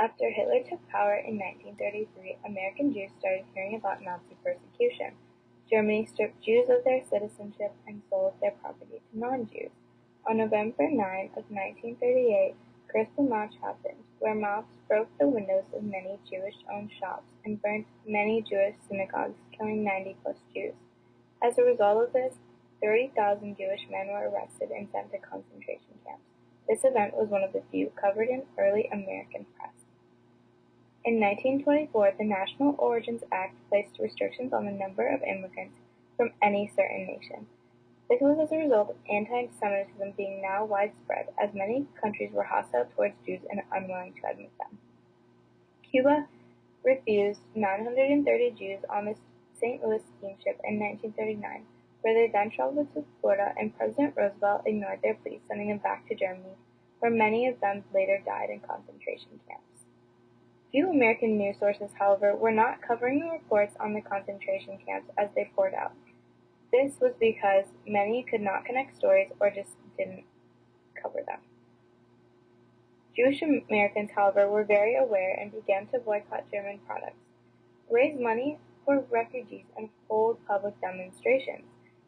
After Hitler took power in 1933, American Jews started hearing about Nazi persecution. Germany stripped Jews of their citizenship and sold their property to non-Jews. On November 9 of 1938, Kristallnacht happened, where mobs broke the windows of many Jewish-owned shops and burned many Jewish synagogues, killing 90-plus Jews. As a result of this, 30,000 Jewish men were arrested and sent to concentration camps. This event was one of the few covered in early American press. In 1924, the National Origins Act placed restrictions on the number of immigrants from any certain nation. This was as a result of anti-Semitism being now widespread, as many countries were hostile towards Jews and unwilling to admit them. Cuba refused 930 Jews on the St. Louis steamship in 1939, where they then traveled to Florida, and President Roosevelt ignored their pleas, sending them back to Germany, where many of them later died in concentration camps. Few American news sources, however, were not covering the reports on the concentration camps as they poured out. This was because many could not connect stories or just didn't cover them. Jewish Americans, however, were very aware and began to boycott German products, raise money for refugees, and hold public demonstrations.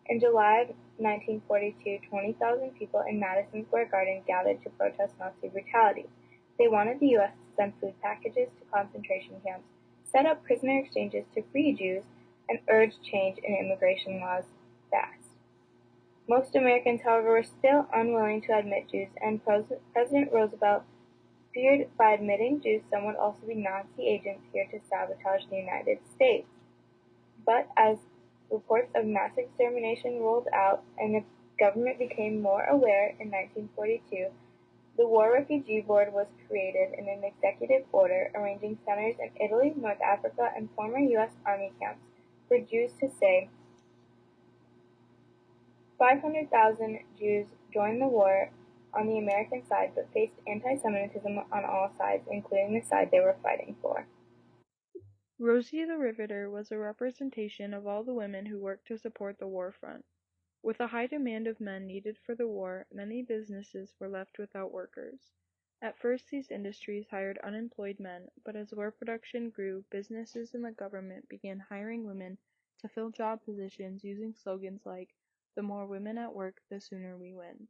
In July of 1942, 20,000 people in Madison Square Garden gathered to protest Nazi brutality. They wanted the U.S. to send food packages to concentration camps, set up prisoner exchanges to free Jews, and urge change in immigration laws fast. Most Americans, however, were still unwilling to admit Jews, and President Roosevelt feared by admitting Jews some would also be Nazi agents here to sabotage the United States. But as reports of mass extermination rolled out and the government became more aware in 1942, the War Refugee Board was created in an executive order arranging centers in Italy, North Africa, and former U.S. Army camps for Jews to stay. 500,000 Jews joined the war on the American side but faced anti-Semitism on all sides, including the side they were fighting for. Rosie the Riveter was a representation of all the women who worked to support the war front. With a high demand of men needed for the war, many businesses were left without workers. At first these industries hired unemployed men, but as war production grew, businesses and the government began hiring women to fill job positions using slogans like, "The more women at work, the sooner we win."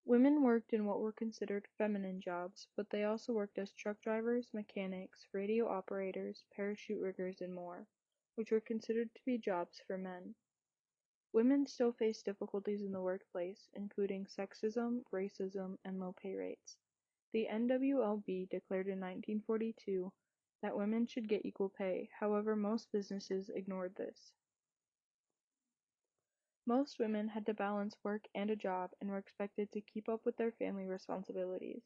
Women worked in what were considered feminine jobs, but they also worked as truck drivers, mechanics, radio operators, parachute riggers, and more, which were considered to be jobs for men. Women still faced difficulties in the workplace, including sexism, racism, and low pay rates. The NWLB declared in 1942 that women should get equal pay, however most businesses ignored this. Most women had to balance work and a job and were expected to keep up with their family responsibilities.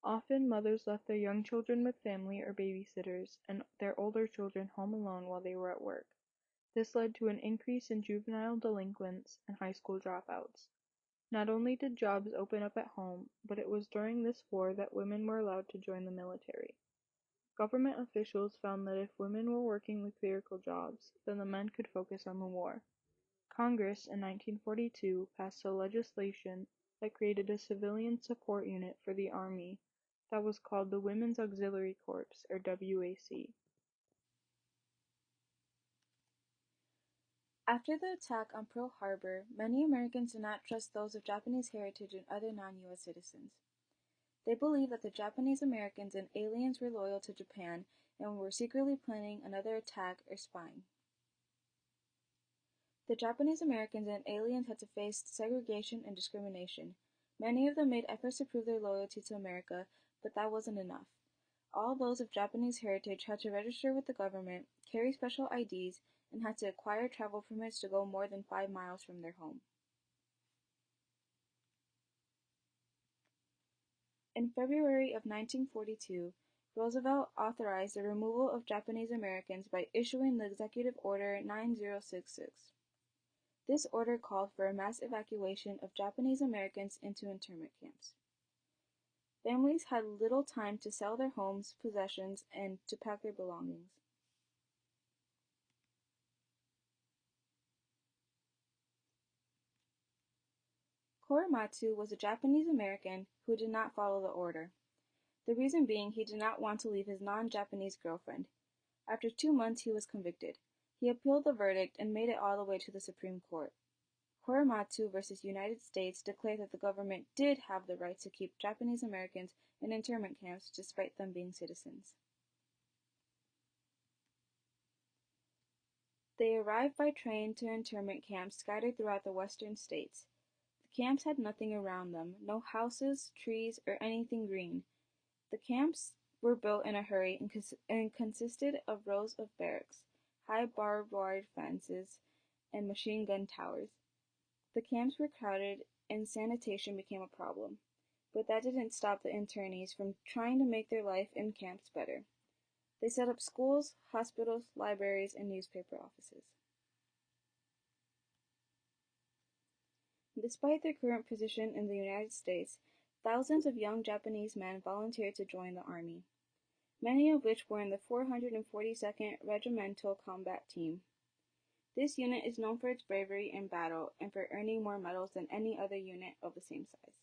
Often mothers left their young children with family or babysitters and their older children home alone while they were at work. This led to an increase in juvenile delinquents and high school dropouts. Not only did jobs open up at home, but it was during this war that women were allowed to join the military. Government officials found that if women were working the clerical jobs, then the men could focus on the war. Congress in 1942 passed a legislation that created a civilian support unit for the Army that was called the Women's Auxiliary Corps, or WAC. After the attack on Pearl Harbor, many Americans did not trust those of Japanese heritage and other non-U.S. citizens. They believed that the Japanese Americans and aliens were loyal to Japan and were secretly planning another attack or spying. The Japanese Americans and aliens had to face segregation and discrimination. Many of them made efforts to prove their loyalty to America, but that wasn't enough. All those of Japanese heritage had to register with the government, carry special IDs, and had to acquire travel permits to go more than 5 miles from their home. In February of 1942, Roosevelt authorized the removal of Japanese Americans by issuing the Executive Order 9066. This order called for a mass evacuation of Japanese Americans into internment camps. Families had little time to sell their homes, possessions, and to pack their belongings. Korematsu was a Japanese American who did not follow the order. The reason being he did not want to leave his non-Japanese girlfriend. After 2 months he was convicted. He appealed the verdict and made it all the way to the Supreme Court. Korematsu versus United States declared that the government did have the right to keep Japanese Americans in internment camps despite them being citizens. They arrived by train to internment camps scattered throughout the western states. The camps had nothing around them, no houses, trees, or anything green. The camps were built in a hurry and consisted of rows of barracks, high barbed wire fences, and machine gun towers. The camps were crowded and sanitation became a problem, but that didn't stop the internees from trying to make their life in camps better. They set up schools, hospitals, libraries, and newspaper offices. Despite their current position in the United States, thousands of young Japanese men volunteered to join the army, many of which were in the 442nd Regimental Combat Team. This unit is known for its bravery in battle and for earning more medals than any other unit of the same size.